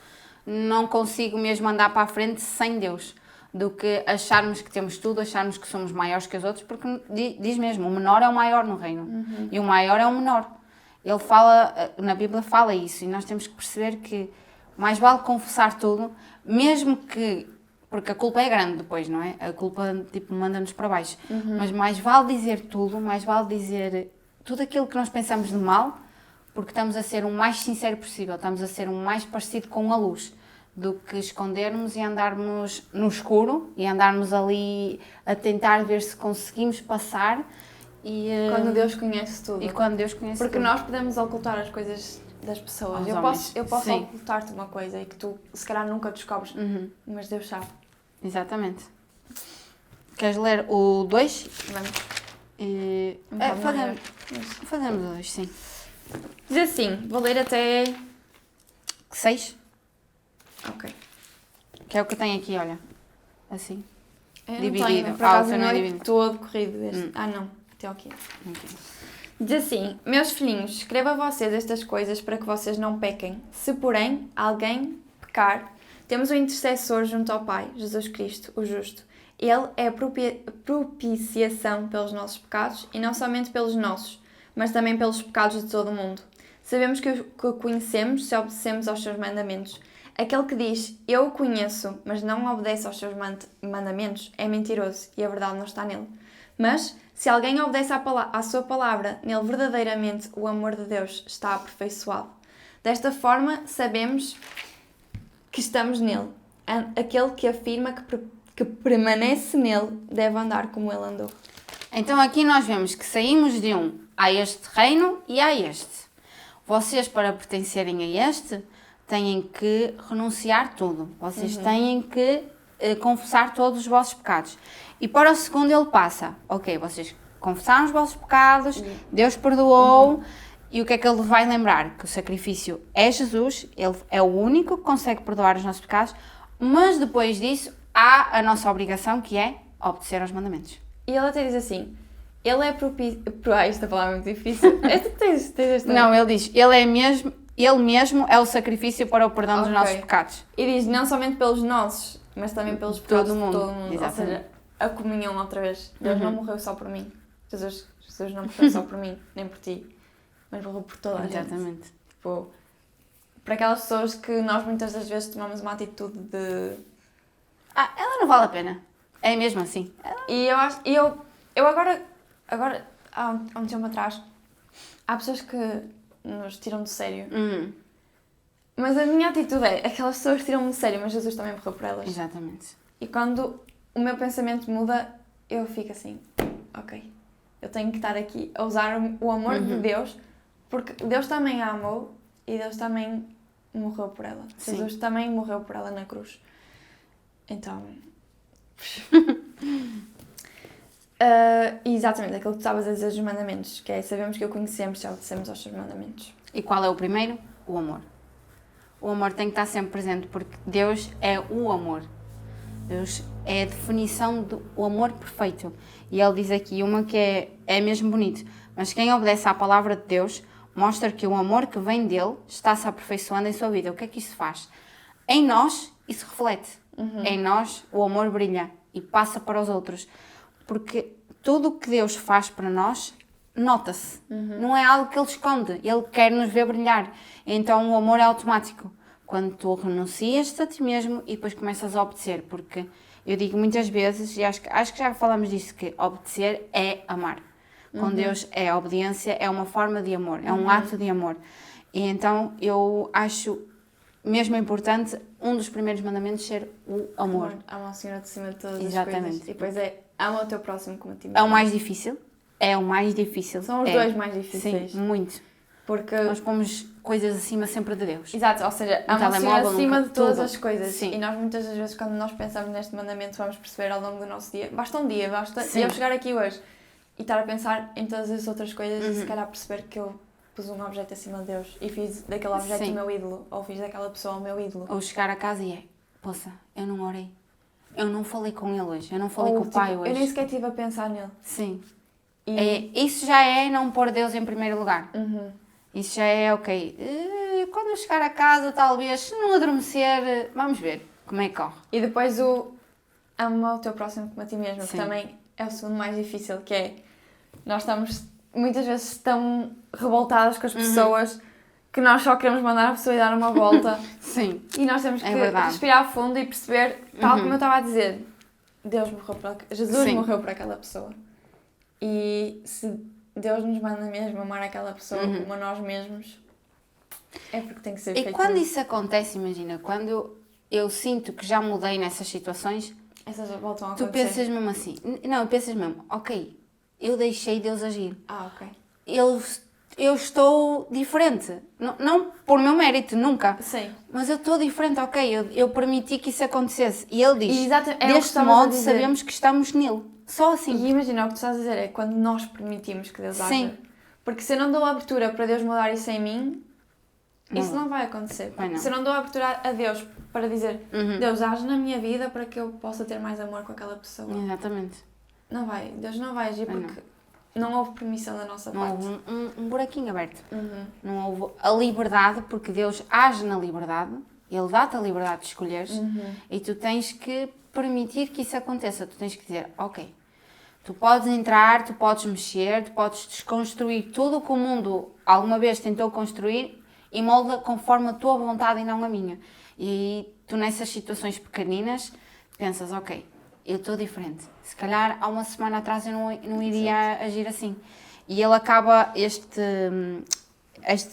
Não consigo mesmo andar para a frente sem Deus. Do que acharmos que temos tudo, acharmos que somos maiores que os outros, porque diz mesmo, o menor é o maior no reino. E o maior é o menor. Ele fala, na Bíblia fala isso, e nós temos que perceber que mais vale confessar tudo, mesmo que... Porque a culpa é grande depois, não é? A culpa, tipo, manda-nos para baixo. Mas mais vale dizer tudo, mais vale dizer tudo aquilo que nós pensamos de mal, porque estamos a ser o mais sincero possível, estamos a ser o mais parecido com a luz, do que escondermos e andarmos no escuro, e andarmos ali a tentar ver se conseguimos passar. E, quando Deus conhece tudo. E quando Deus conhece porque tudo. nós podemos ocultar as coisas das pessoas. Eu posso ocultar-te uma coisa e que tu, se calhar, nunca descobres, mas Deus sabe. Exatamente. Queres ler o 2? Vamos. Fazemos o 2, sim. Diz assim, vou ler até... 6? Ok. Que é o que eu tenho aqui, olha. Assim. Dividido. Dividido. Tenho, por acaso, não não é é dividido. todo corrido este. Não. Até aqui. Okay. Diz assim, meus filhinhos, escrevo a vocês estas coisas para que vocês não pequem. Se, porém, alguém pecar, temos um intercessor junto ao Pai, Jesus Cristo, o justo. Ele é a propiciação pelos nossos pecados, e não somente pelos nossos, mas também pelos pecados de todo o mundo. Sabemos que o conhecemos se obedecemos aos seus mandamentos. Aquele que diz, eu o conheço, mas não obedece aos seus mandamentos, é mentiroso, e a verdade não está nele. Mas, se alguém obedece à sua palavra, nele verdadeiramente o amor de Deus está aperfeiçoado. Desta forma, sabemos que estamos nele. Aquele que afirma que permanece nele deve andar como ele andou. Então aqui nós vemos que saímos de um a este reino e a este. Vocês, para pertencerem a este, têm que renunciar tudo. Vocês têm que confessar todos os vossos pecados. E para o segundo ele passa, ok, vocês confessaram os vossos pecados, Deus perdoou, e o que é que ele vai lembrar? Que o sacrifício é Jesus, ele é o único que consegue perdoar os nossos pecados, mas depois disso há a nossa obrigação, que é obedecer aos mandamentos. E ele até diz assim, ele é esta palavra é muito difícil. Tens esta... Não, ele diz, ele mesmo é o sacrifício para o perdão dos nossos pecados. E diz, não somente pelos nossos, mas também pelos pecados de todo mundo. Exatamente. Ou seja, a comunhão outra vez. Deus não morreu só por mim. Jesus não morreu só por mim, nem por ti, mas morreu por toda a gente. Exatamente. Tipo, para aquelas pessoas que nós muitas das vezes tomamos uma atitude de... ela não vale a pena. É mesmo assim. E eu acho... Eu agora há um tempo atrás, há pessoas que nos tiram de sério. Mas a minha atitude é, aquelas pessoas tiram-me de sério, mas Jesus também morreu por elas. Exatamente. E quando o meu pensamento muda, eu fico assim, ok, eu tenho que estar aqui a usar o amor de Deus, porque Deus também a amou e Deus também morreu por ela. Sim. Jesus também morreu por ela na cruz. Então... exatamente, aquilo que tu estavas a dizer dos mandamentos, que é, sabemos que o conhecemos se obedecemos aos seus mandamentos. E qual é o primeiro? O amor. O amor tem que estar sempre presente, porque Deus é o amor. Deus é a definição do amor perfeito. E ele diz aqui uma que é mesmo bonito. Mas quem obedece à palavra de Deus mostra que o amor que vem dele está-se aperfeiçoando em sua vida. O que é que isso faz? Em nós, isso reflete. Em nós, o amor brilha e passa para os outros. Porque tudo o que Deus faz para nós, nota-se. Não é algo que Ele esconde. Ele quer nos ver brilhar. Então o amor é automático. Quando tu renuncias a ti mesmo e depois começas a obedecer. Porque eu digo muitas vezes, e acho que já falamos disso, que obedecer é amar. Com Deus é a obediência, é uma forma de amor, é um ato de amor. E então eu acho mesmo importante um dos primeiros mandamentos ser o amor. Ama o Senhor de cima de todas Exatamente. as coisas. E depois é, ama o teu próximo como a ti mesmo. É o mais difícil. É o mais difícil. São os dois mais difíceis. Sim, muito. Porque... Nós pomos coisas acima sempre de Deus. Exato, ou seja, Um ama o Senhor telemóvel, acima de todas tudo. as coisas. Sim. E nós muitas das vezes, quando nós pensamos neste mandamento, vamos perceber ao longo do nosso dia. Basta um dia, basta Sim. eu chegar aqui hoje e estar a pensar em todas as outras coisas e se calhar perceber que eu pus um objeto acima de Deus e fiz daquele objeto Sim. o meu ídolo, ou fiz daquela pessoa o meu ídolo. Ou chegar a casa e poça, eu não orei. Eu não falei com ele hoje, eu não falei com o tipo, pai hoje. eu nem sequer estive a pensar nele. Sim. E... Isso já é não pôr Deus em primeiro lugar. Uhum. Isso já é ok. Quando eu chegar a casa, talvez, se não adormecer, vamos ver como é que corre. E depois o ama o teu próximo como a ti mesmo, que Sim. também é o segundo mais difícil, que é nós estamos muitas vezes tão revoltadas com as pessoas que nós só queremos mandar a pessoa e dar uma volta. Sim. E nós temos que verdade. respirar fundo e perceber, tal como eu estava a dizer, Deus morreu por Jesus Sim. morreu por aquela pessoa. E se Deus nos manda mesmo amar aquela pessoa como a nós mesmos, é porque tem que ser E feito. quando isso acontece, imagina, quando eu sinto que já mudei nessas situações, Essas voltam a tu acontecer. pensas mesmo assim, não, pensas mesmo, ok, eu deixei Deus agir. Ok. Eu estou diferente. Não por meu mérito, nunca. Sim. Mas eu estou diferente, ok, eu permiti que isso acontecesse. E ele diz, Exato, é o que deste estavas a modo dizer. sabemos que estamos nele. Só assim. E imagina, o que tu estás a dizer é quando nós permitimos que Deus Sim. haja. Porque se eu não dou abertura para Deus mudar isso em mim, isso não vai acontecer. Vai não. Se eu não dou abertura a Deus para dizer Deus age na minha vida para que eu possa ter mais amor com aquela pessoa, Exatamente. não vai. Deus não vai agir porque não houve permissão da nossa Não parte. houve um buraquinho aberto. Uhum. Não houve a liberdade, porque Deus age na liberdade. Ele dá-te a liberdade de escolheres. E tu tens que permitir que isso aconteça. Tu tens que dizer, ok, tu podes entrar, tu podes mexer, tu podes desconstruir tudo o que o mundo alguma vez tentou construir e molda conforme a tua vontade e não a minha. E tu nessas situações pequeninas pensas, ok, eu estou diferente. Se calhar há uma semana atrás eu não iria agir assim. E ele acaba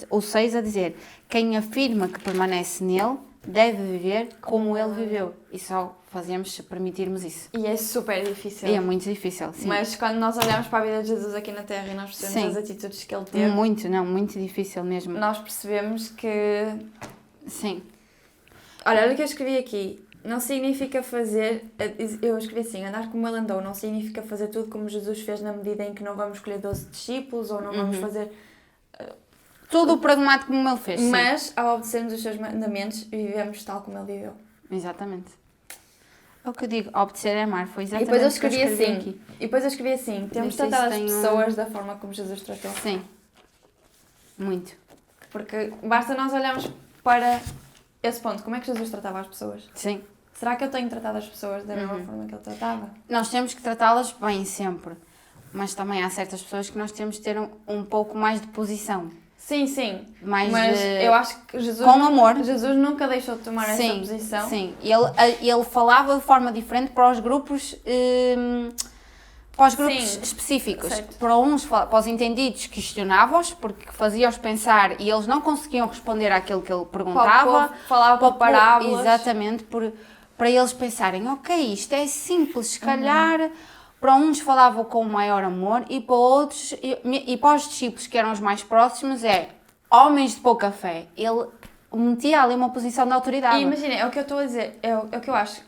o 6 a dizer, quem afirma que permanece nele deve viver como ele viveu. E só fazemos se permitirmos isso. E é super difícil. E é muito difícil, sim. Mas quando nós olhamos para a vida de Jesus aqui na Terra e nós percebemos Sim. as atitudes que ele teve, Muito difícil mesmo. nós percebemos que... Sim. Olha o que eu escrevi aqui. Não significa fazer... Eu escrevi assim, andar como ele andou não significa fazer tudo como Jesus fez na medida em que não vamos escolher 12 discípulos ou não vamos fazer... Tudo o pragmático como ele fez, sim. Mas, ao obedecermos os seus mandamentos, vivemos tal como ele viveu. Exatamente. É o que eu digo, obedecer é amar. Foi E exatamente depois eu o que escrevi assim. aqui. E depois eu escrevi assim, temos Não sei tratado se as tem pessoas da forma como Jesus tratou. Sim. Muito. Porque basta nós olharmos para esse ponto. Como é que Jesus tratava as pessoas? Sim. Será que eu tenho tratado as pessoas da mesma forma que ele tratava? Nós temos que tratá-las bem sempre. Mas também há certas pessoas que nós temos de ter um pouco mais de posição. Sim, sim. Mais Mas de... eu acho que Jesus, Com amor. Jesus nunca deixou de tomar essa Sim, posição. sim. Ele falava de forma diferente para os grupos, Sim, específicos. certo. Para os entendidos, questionava-os, porque fazia-os pensar e eles não conseguiam responder àquilo que ele perguntava. Para o povo, falava Para o por povo, parábolas. exatamente, para eles pensarem, ok, isto é simples, se calhar. Para uns falava com o maior amor e para outros, e para os discípulos que eram os mais próximos, homens de pouca fé. Ele metia ali uma posição de autoridade. E imagina, é o que eu estou a dizer, é o que eu acho.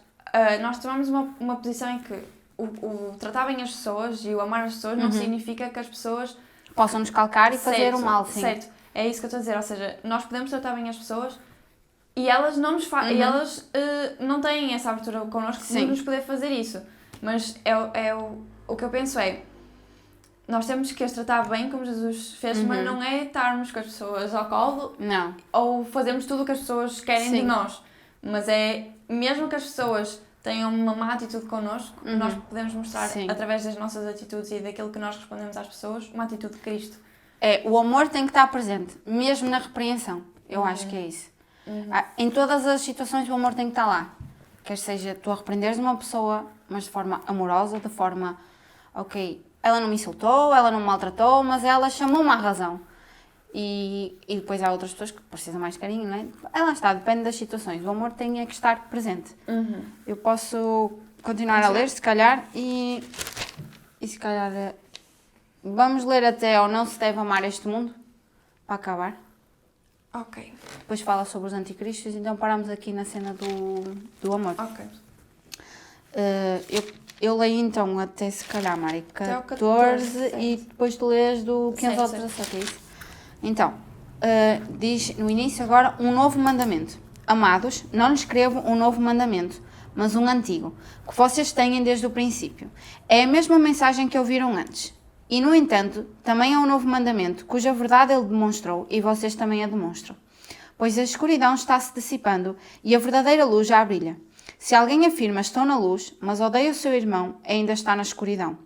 Nós tomamos uma posição em que o tratar bem as pessoas e o amar as pessoas não significa que as pessoas Possam nos calcar e fazer certo, o mal, sim. Certo, é isso que eu estou a dizer. Ou seja, nós podemos tratar bem as pessoas e elas não nos e elas não têm essa abertura connosco de nos poder fazer isso. Mas o que eu penso é, nós temos que as tratar bem como Jesus fez, mas não é estarmos com as pessoas ao colo Não. ou fazermos tudo o que as pessoas querem de Sim. nós. Mas é, mesmo que as pessoas tenham uma má atitude connosco, nós podemos mostrar, Sim. através das nossas atitudes e daquilo que nós respondemos às pessoas, uma atitude de Cristo. O amor tem que estar presente, mesmo na repreensão. Eu acho que é isso. Em todas as situações o amor tem que estar lá. Quer seja tu a repreenderes uma pessoa, mas de forma amorosa, de forma, ok, ela não me insultou, ela não me maltratou, mas ela chamou-me à razão. E depois há outras pessoas que precisam mais carinho, não é? Ela está, depende das situações. O amor tem que estar presente. Eu posso continuar a ler, se calhar, e se calhar vamos ler até ao não se deve amar este mundo, para acabar. Ok. Depois fala sobre os anticristos, então paramos aqui na cena do amor. Ok. Eu Eu leio então até se calhar, Mari, Até ao 14 e 14, depois tu lês do 15 ao Certo, 17, é isso? Então, diz no início agora um novo mandamento. Amados, não lhes escrevo um novo mandamento, mas um antigo, que vocês têm desde o princípio. É a mesma mensagem que ouviram antes. E, no entanto, também é um novo mandamento, cuja verdade ele demonstrou e vocês também a demonstram. Pois a escuridão está se dissipando e a verdadeira luz já brilha. Se alguém afirma estou na luz, mas odeia o seu irmão, ainda está na escuridão.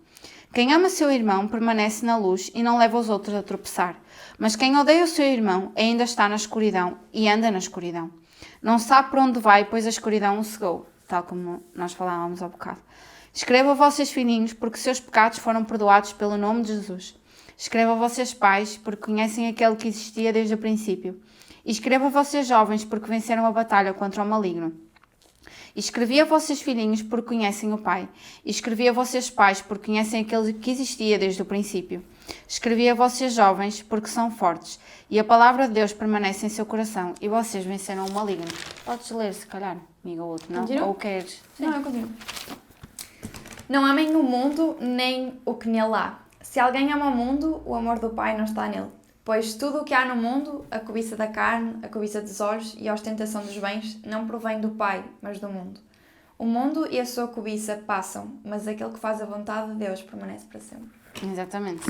Quem ama seu irmão permanece na luz e não leva os outros a tropeçar. Mas quem odeia o seu irmão ainda está na escuridão e anda na escuridão. Não sabe para onde vai, pois a escuridão o cegou, tal como nós falávamos há bocado. Escreva a vocês filhinhos, porque seus pecados foram perdoados pelo nome de Jesus. Escreva a vocês pais, porque conhecem aquele que existia desde o princípio. E escreva a vocês jovens, porque venceram a batalha contra o maligno. E escrevi a vocês filhinhos, porque conhecem o Pai. E escrevi a vocês pais, porque conhecem aquele que existia desde o princípio. Escrevi a vocês jovens, porque são fortes. E a palavra de Deus permanece em seu coração. E vocês venceram o maligno. Podes ler, se calhar, amiga, ou outro, não? Continuo? Ou queres? Não, eu continuo. Não amem o mundo, nem o que nele há. Se alguém ama o mundo, o amor do Pai não está nele. Pois tudo o que há no mundo, a cobiça da carne, a cobiça dos olhos e a ostentação dos bens, não provém do Pai, mas do mundo. O mundo e a sua cobiça passam, mas aquele que faz a vontade de Deus permanece para sempre. Exatamente.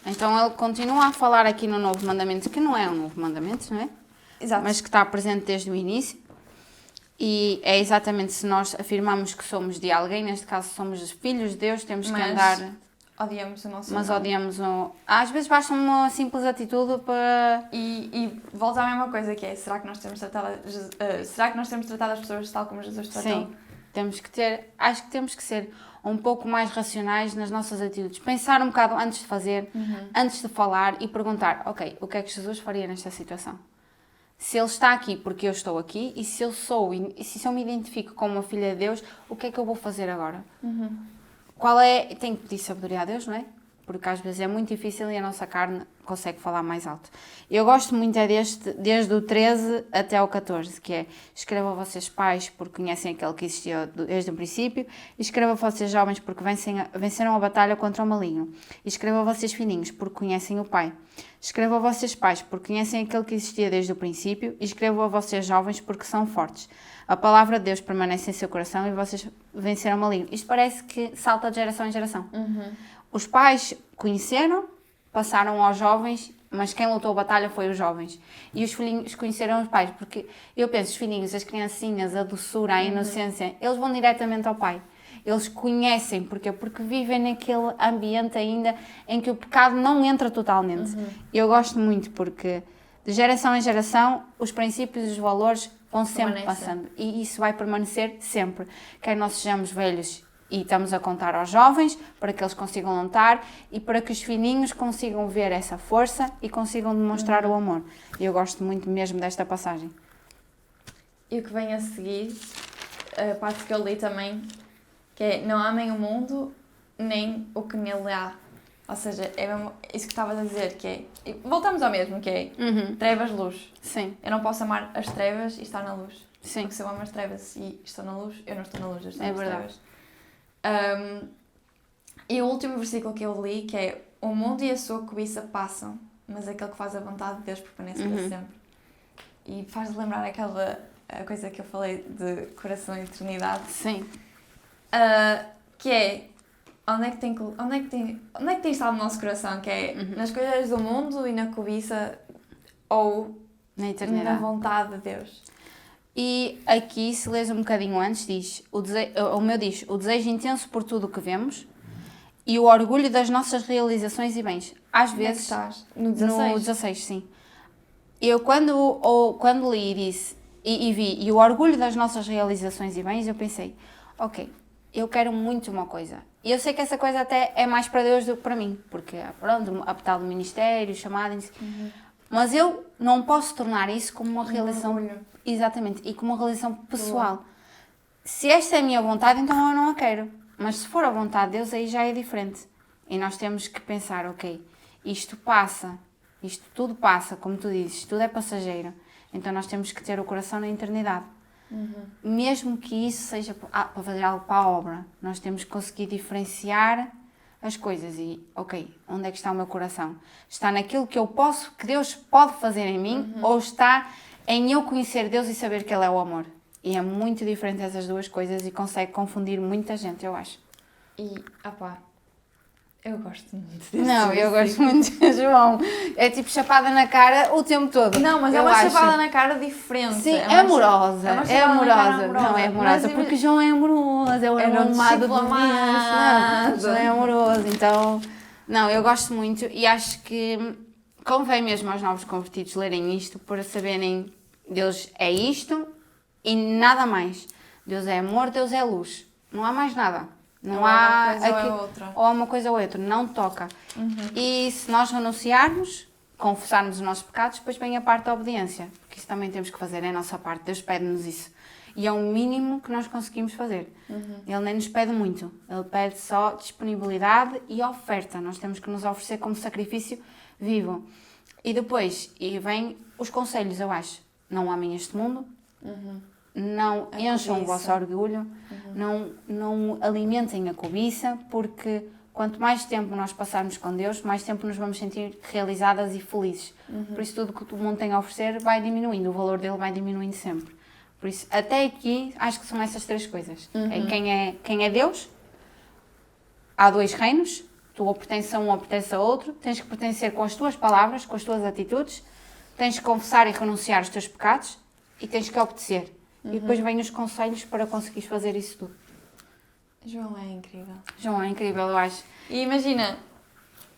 Então ele continua a falar aqui no novo mandamento, que não é um novo mandamento, não é? Exato. Mas que está presente desde o início. E é exatamente se nós afirmamos que somos de alguém, neste caso somos filhos de Deus, temos que Mas andar... odiamos o nosso Mas irmão. odiamos o... Às vezes basta uma simples atitude para... E volta à mesma coisa que é, será que nós temos tratado, será que nós temos tratado as pessoas tal como Jesus tratou? Sim, temos que ter... Acho que temos que ser um pouco mais racionais nas nossas atitudes. Pensar um bocado antes de fazer, antes de falar e perguntar, ok, o que é que Jesus faria nesta situação? Se ele está aqui porque eu estou aqui e se eu sou, e se eu me identifico como uma filha de Deus, o que é que eu vou fazer agora? Qual é... Tenho que pedir sabedoria a Deus, não é? Porque às vezes é muito difícil e a nossa carne consegue falar mais alto. Eu gosto muito é desde o 13 até ao 14, que é escreva a vocês pais porque conhecem aquele que existiu desde o princípio, e escreva a vocês jovens porque venceram a batalha contra o maligno, e escreva a vocês filhinhos porque conhecem o Pai. Escreva a vocês pais porque conhecem aquele que existia desde o princípio, e escreva a vocês jovens porque são fortes. A palavra de Deus permanece em seu coração e vocês venceram o maligno. Isto parece que salta de geração em geração. Os pais conheceram, passaram aos jovens, mas quem lutou a batalha foi os jovens. E os filhinhos conheceram os pais, porque eu penso, os filhinhos, as criancinhas, a doçura, a inocência, eles vão diretamente ao Pai. Eles conhecem, porquê? Porque vivem naquele ambiente ainda em que o pecado não entra totalmente. Eu gosto muito porque de geração em geração os princípios e os valores vão sempre passando. E isso vai permanecer sempre. Quer nós sejamos velhos e estamos a contar aos jovens para que eles consigam lutar e para que os filhinhos consigam ver essa força e consigam demonstrar o amor. Eu gosto muito mesmo desta passagem. E o que vem a seguir, a parte que eu li também, que é não amem o mundo nem o que nele há. Ou seja, é mesmo isso que estavas a dizer, que é... Voltamos ao mesmo, que é trevas, luz. Sim. Eu não posso amar as trevas e estar na luz. Sim. Porque se eu amo as trevas e estou na luz, eu não estou na luz, eu estou É nas verdade. trevas. E o último versículo que eu li, que é o mundo e a sua cobiça passam, mas aquele que faz a vontade de Deus permanece para sempre. E faz lembrar aquela a coisa que eu falei de coração e eternidade. Sim. Que é onde é que tem estado o nosso coração? Que é nas coisas do mundo e na cobiça ou Na na eternidade. vontade de Deus. E aqui, se lês um bocadinho antes, diz, o meu diz, o desejo intenso por tudo o que vemos e o orgulho das nossas realizações e bens. Às Onde é que vezes, estás? No 16? no 16, sim. Eu quando li e disse, e vi, e o orgulho das nossas realizações e bens, eu pensei, ok, eu quero muito uma coisa. E eu sei que essa coisa até é mais para Deus do que para mim, porque, pronto, a tal do ministério, chamado, mas eu não posso tornar isso como uma realização... Orgulho. Exatamente, e como uma realização pessoal. Se esta é a minha vontade, então eu não a quero. Mas se for a vontade de Deus, aí já é diferente. E nós temos que pensar, ok, isto passa, isto tudo passa, como tu dizes, tudo é passageiro. Então nós temos que ter o coração na eternidade. Mesmo que isso seja para fazer algo para a obra, nós temos que conseguir diferenciar as coisas e, ok, onde é que está o meu coração? Está naquilo que eu posso, que Deus pode fazer em mim, ou está em eu conhecer Deus e saber que Ele é o amor? E é muito diferente essas duas coisas e consegue confundir muita gente, eu acho. E, eu gosto muito desse Não, eu gosto versículo. muito de João. É tipo chapada na cara o tempo todo. Não, mas é eu uma acho. chapada na cara diferente. Sim, é uma amorosa. é uma É chapada na cara amorosa. Não, é amorosa. Mas, Porque João é amoroso. É o Era um amado de discípulo Deus. amado. Não, João é amoroso. Então, não, eu gosto muito e acho que convém mesmo aos novos convertidos lerem isto para saberem Deus é isto e nada mais. Deus é amor, Deus é luz. Não há mais nada. Não há uma coisa aqui- ou é outra. ou uma coisa ou outra, não toca. E se nós renunciarmos, confessarmos os nossos pecados, depois vem a parte da obediência, porque isso também temos que fazer, é a nossa parte, Deus pede-nos isso. E é o mínimo que nós conseguimos fazer. Ele nem nos pede muito, Ele pede só disponibilidade e oferta. Nós temos que nos oferecer como sacrifício vivo. E depois, e vem os conselhos, eu acho. Não amem este mundo, não A encham o cobiça. vosso orgulho, não alimentem a cobiça, porque quanto mais tempo nós passarmos com Deus, mais tempo nos vamos sentir realizadas e felizes. Por isso tudo que o mundo tem a oferecer vai diminuindo, o valor dele vai diminuindo sempre. Por isso, até aqui, acho que são essas três coisas. Quem é Deus, há dois reinos, tu ou pertences a um ou pertences a outro, tens que pertencer com as tuas palavras, com as tuas atitudes, tens que confessar e renunciar os teus pecados e tens que obedecer. E depois vêm os conselhos para conseguires fazer isso tudo. João é incrível. João, é incrível, eu acho. E imagina,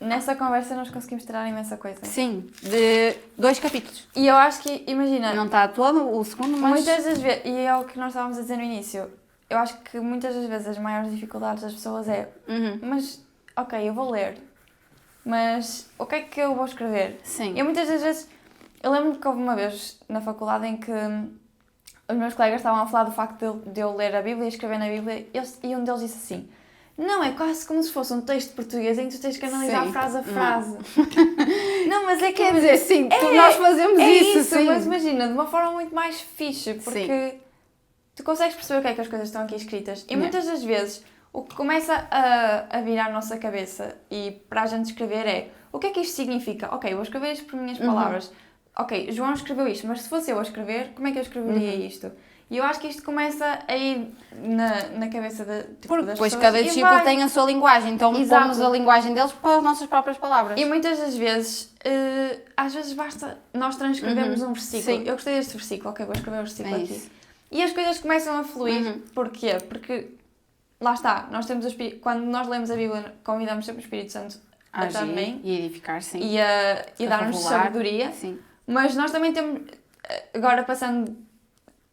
nessa conversa nós conseguimos tirar imensa coisa. Sim, de 2 capítulos. E eu acho que, imagina, Não está todo o segundo, mas... muitas das vezes, e é o que nós estávamos a dizer no início, eu acho que muitas das vezes as maiores dificuldades das pessoas é, mas, ok, eu vou ler, mas o que é que eu vou escrever? Sim. E muitas das vezes, eu lembro que houve uma vez na faculdade em que os meus colegas estavam a falar do facto de eu ler a Bíblia e escrever na Bíblia e um deles disse assim, não, é quase como se fosse um texto português em que tu tens que analisar Sim. frase a frase. Não, mas é que... Quer dizer, sim, É, nós fazemos é isso, sim. Mas imagina, de uma forma muito mais fixe, porque tu consegues perceber o que é que as coisas estão aqui escritas. E muitas das vezes o que começa a virar a nossa cabeça e para a gente escrever é o que é que isto significa? Ok, vou escrever isto por minhas palavras. Ok, João escreveu isto, mas se fosse eu a escrever, como é que eu escreveria isto? E eu acho que isto começa a ir na cabeça Porque das depois pessoas cada e discípulo vai. tem a sua linguagem, então Exato. pomos a linguagem deles para as nossas próprias palavras. E muitas das vezes, às vezes basta nós transcrevermos um versículo. Sim. Eu gostei deste versículo, ok, vou escrever o versículo É aqui. isso. E as coisas começam a fluir. Porquê? Porque, lá está, nós temos quando nós lemos a Bíblia, convidamos sempre o Espírito Santo a Agir também e edificar, sim. e a dar-nos revelar. sabedoria. Sim. Mas nós também temos, agora passando,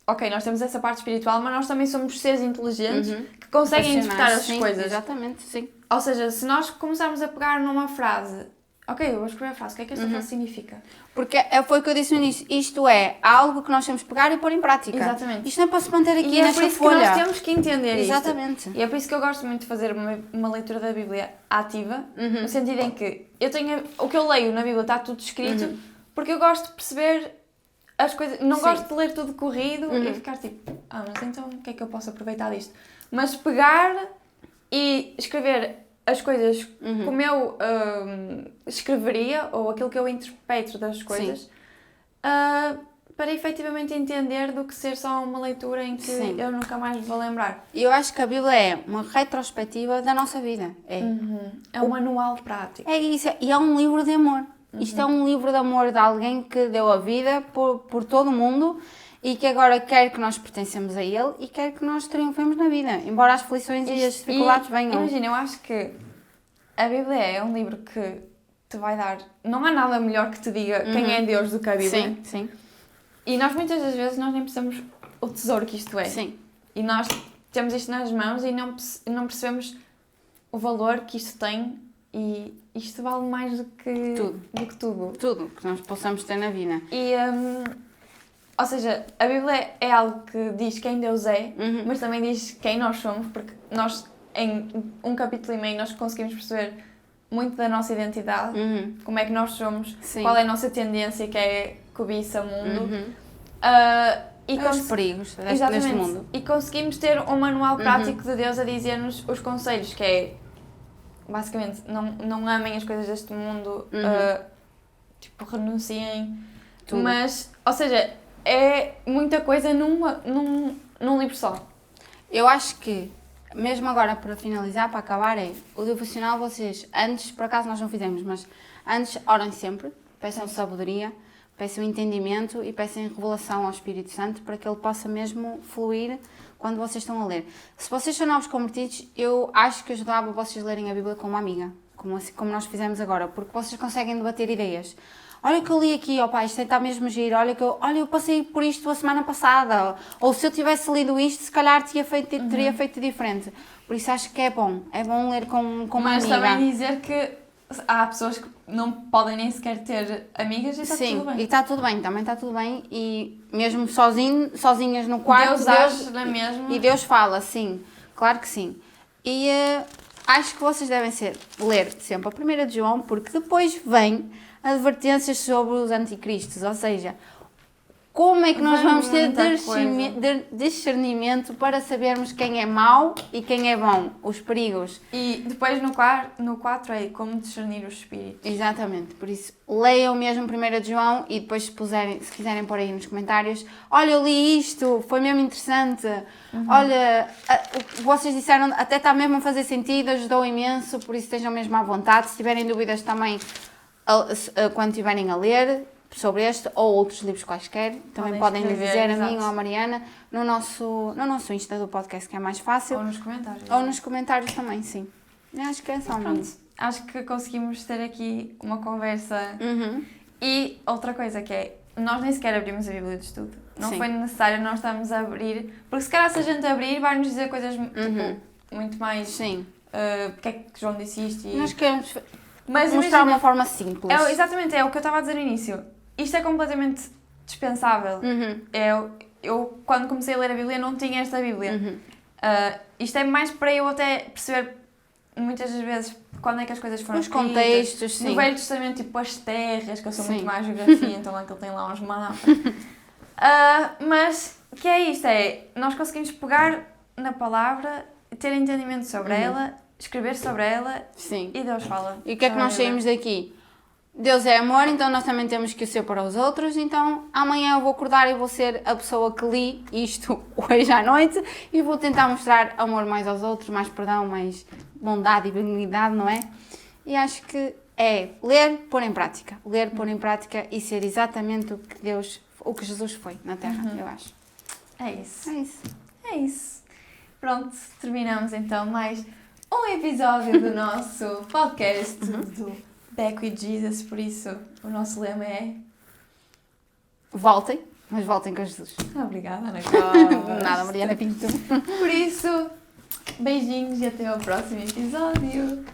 ok, nós temos essa parte espiritual, mas nós também somos seres inteligentes que conseguem interpretar as Sim, coisas. Exatamente, sim. Ou seja, se nós começarmos a pegar numa frase, ok, eu vou escrever a frase, o que é que esta frase significa? Porque foi o que eu disse no início, isto é algo que nós temos que pegar e pôr em prática. Exatamente. Isto não é para se manter aqui E é nesta por isso folha. que nós temos que entender Exatamente. isto. E é por isso que eu gosto muito de fazer uma leitura da Bíblia ativa, no sentido em que o que eu leio na Bíblia está tudo escrito, porque eu gosto de perceber as coisas. Não Sim. gosto de ler tudo corrido e ficar tipo, mas então o que é que eu posso aproveitar disto? Mas pegar e escrever as coisas como eu escreveria, ou aquilo que eu interpreto das coisas, para efetivamente entender do que ser só uma leitura em que Sim. eu nunca mais vou lembrar. E eu acho que a Bíblia é uma retrospectiva da nossa vida. É um manual prático. É isso, e é um livro de amor. Isto é um livro de amor de alguém que deu a vida por todo o mundo e que agora quer que nós pertencemos a ele e quer que nós triunfemos na vida, embora as aflições e as dificuldades venham. Imagina, eu acho que a Bíblia é um livro que te vai dar... Não há nada melhor que te diga quem é Deus do que a Bíblia. Sim, sim. E nós muitas das vezes nós nem percebemos o tesouro que isto é. Sim. E nós temos isto nas mãos e não percebemos o valor que isto tem, e isto vale mais do que tudo. Tudo que nós possamos ter na vida. E, ou seja, a Bíblia é algo que diz quem Deus é, mas também diz quem nós somos, porque nós, em um capítulo e meio, nós conseguimos perceber muito da nossa identidade, como é que nós somos, Sim. qual é a nossa tendência, que é cobiça, mundo. E os perigos deste exatamente. mundo. E conseguimos ter um manual prático de Deus a dizer-nos os conselhos, que é, basicamente, não amem as coisas deste mundo, tipo, renunciem. Tudo. Mas, ou seja, é muita coisa num livro só. Eu acho que, mesmo agora para finalizar, para acabar, o devocional vocês, antes, por acaso nós não fizemos, mas antes orem sempre, peçam sabedoria, peçam entendimento e peçam revelação ao Espírito Santo para que ele possa mesmo fluir quando vocês estão a ler. Se vocês são novos convertidos, eu acho que ajudava vocês a lerem a Bíblia com uma amiga, como nós fizemos agora, porque vocês conseguem debater ideias. Olha o que eu li aqui, ó pai, isto está mesmo giro, olha eu passei por isto a semana passada, ou se eu tivesse lido isto, se calhar teria feito diferente. Por isso acho que é bom ler com uma Mas amiga. também dizer que há pessoas que não podem nem sequer ter amigas e está tudo bem. E está tudo bem, também está tudo bem, e mesmo sozinhas no quarto, Deus age na mesma. E Deus fala, sim, claro que sim. E acho que vocês devem ler sempre a 1 de João, porque depois vem advertências sobre os anticristos, ou seja, como é que nós vamos ter discernimento para sabermos quem é mau e quem é bom, os perigos. E depois no 4 é como discernir os espíritos. Exatamente, por isso leiam mesmo 1 de João e depois se quiserem pôr aí nos comentários, olha, eu li isto, foi mesmo interessante, olha, o que vocês disseram até está mesmo a fazer sentido, ajudou imenso, por isso estejam mesmo à vontade. Se tiverem dúvidas também, quando estiverem a ler sobre este ou outros livros quaisquer, também podem lhe dizer a mim ou a Mariana no nosso Insta do podcast, que é mais fácil. Ou nos comentários. Ou nos comentários também, sim. Eu acho que é só mesmo. Acho que conseguimos ter aqui uma conversa. E outra coisa que é, nós nem sequer abrimos a Bíblia de estudo. Não foi necessário nós estarmos a abrir, porque se calhar se a gente abrir vai-nos dizer coisas tipo, muito mais... Sim. Porque é que João disse isto e... Nós queremos Mas mostrar uma forma simples. Exatamente, é o que eu estava a dizer no início. Isto é completamente dispensável. Eu, quando comecei a ler a Bíblia, não tinha esta Bíblia. Isto é mais para eu até perceber, muitas das vezes, quando é que as coisas foram os escritas. contextos, sim. No Velho Testamento, tipo as terras, que eu sou muito mais geografia, então lá que ele tem lá uns mapas. Mas, que é isto? Nós conseguimos pegar na palavra, ter entendimento sobre ela, escrever sobre ela, sim. E Deus fala. E o que é que nós saímos daqui? Deus é amor, então nós também temos que o ser para os outros, então amanhã eu vou acordar e vou ser a pessoa que li isto hoje à noite e vou tentar mostrar amor mais aos outros, mais perdão, mais bondade e benignidade, não é? E acho que é ler, pôr em prática. Ler, pôr em prática e ser exatamente o que Jesus foi na Terra, eu acho. É isso. É isso. É isso. Pronto, terminamos então mais um episódio do nosso podcast do Back with Jesus, por isso o nosso lema é... Voltem, mas voltem com Jesus. Obrigada, Ana Costa. Nada, Mariana Pinto. Por isso, beijinhos e até ao próximo episódio.